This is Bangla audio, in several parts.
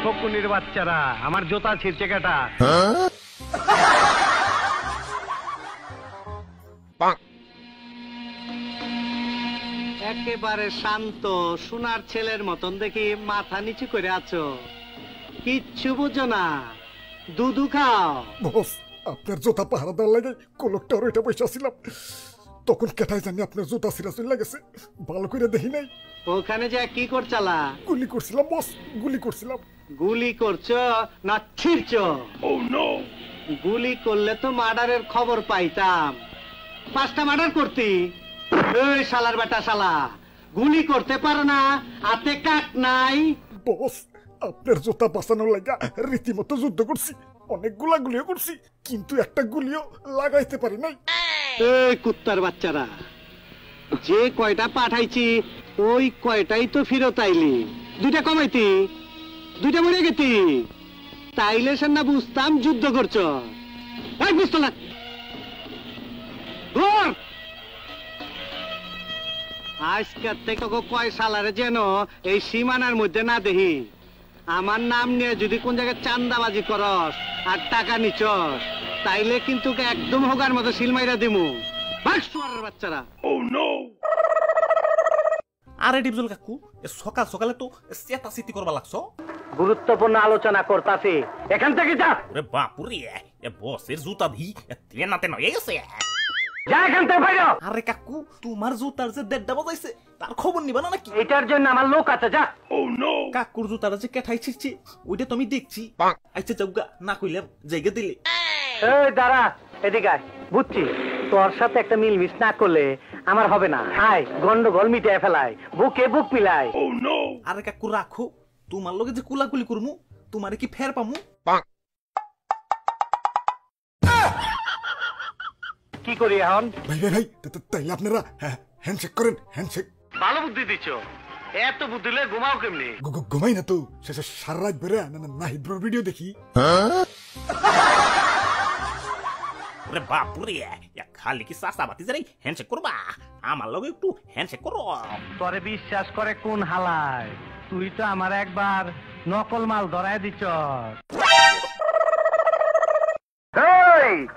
ফকুনির বাচ্চারা, আমার জুতা ছিঁড়ছে কেটা? একেবারে শান্ত সোনার ছেলের মতন দেখি মাথা নিচু করে আছো, কিচ্ছু বুঝো না, দুধু খাও। বস, আপনার জুতা পাহারা দেওয়ার লাগে কলকটার ওইটা বসে ছিলাম, তখন কেটাই জানি আপনার জুতা ছিঁড়া চলে গেছে, ভালো করে দেখি নাই। ওখানে যে কি করছালা? গুলি করছিলাম বস, গুলি করছিলাম। গুলি করছো না ছিঁড়ছো? গুলি করলে তো মার্ডারের খবর পাইতাম, 5টা মার্ডার করতি। এই শালার বেটা শালা, গুলি করতে পারো না, হাতে কাক নাই। বস, আপনার জুতা বাঁচানোর লাগা রীতিমতো যুদ্ধ করছি, অনেকগুলা গুলিও করছি, কিন্তু একটা গুলিও লাগাইতে পারি নাই। এই কুত্তার বাচ্চারা, যে কয়টা পাঠাইছি ওই কয়টাই তো ফিরত আইলি, 2টা কমাইতি, 2টা মরে গেতি, তাইলে সে না বুঝতাম যুদ্ধ করছ। বুঝতো না আজকের থেকে কয় সালারে যেন এই সীমানার মধ্যে না দেখি। আমার নাম নিয়ে যদি কোন জায়গায় চান্দাবাজি করস আর টাকা নিচস, তাইলে কিন্তু একদম হোগার মতো সিলমাইরা দিমু। বাচ্চারা। আরে ডিপজল কাকু, সকাল সকালে তো চেতাচিতি করবা লাগছো। গুরুত্বপূর্ণ আলোচনা করতাছি, এখান থেকে যা। ওরে বাপুরে, বসের জুতা ভি তেনাতে নয় গেছে। যা এখান থেকে বাইরে। আরে কাকু, তোমার জুতার যে 1:30 বাজাইছে তার খবর নিবা না নাকি? এটার জন্য আমার লোক আছে, যা। কাকুর জুতার যে কেঠাই ছিড়ছে ওইটা তো আমি দেখছি। আচ্ছা যাওগা, না কইলে জায়গা দিলে। এই দাঁড়া, এদিকে আয়। বুঝছি তোর সাথে একটা মিলমিশ না করলে আমার হবে না। আয়, গন্ডগোল মিটিয়ে ফেলায়, বুকে বুক মিলায়। আরে কাকু রাখো, তোমার লগে যে কুলাকুলি করমু, তোমারে কি ফের পামু? কি করি এখন? ভাই ভাই ভাই, তাইলে আপনারা হ্যান্ডশেক করেন, হ্যান্ডশেক। ভালো বুদ্ধি দিচ্ছ, এত বুদ্ধি লয়ে ঘুমাও কেমনি? ঘুমাই না তো, শেষে সারা রাত বেড়ে নাহিদ ব্রোর ভিডিও দেখি। ওরে বাপুরে, খালি কি চাষাবাতি যাই হ্যান্ডশেক করবা? আমার লগে একটু হ্যান্ডশেক করো। তোরে বিশ্বাস করে কোন হালায়? তুই তো আমার একবার নকল মাল ধরায় দিচ্ছ।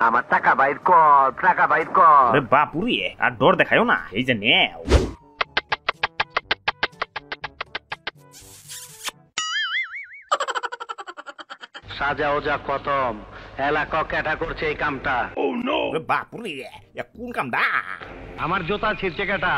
আমার টাকা বাইর কর, টাকা বাইর কর। ওরে বাপুরে, আর ডর দেখায়ও না, এই যে নেও। সাজা ওজা খতম, এলাকা ক্যাটা করছে এই কামটা। ওরে বাপুরে, কোন কামটা? আমার জুতা ছিঁড়ছে কেটা?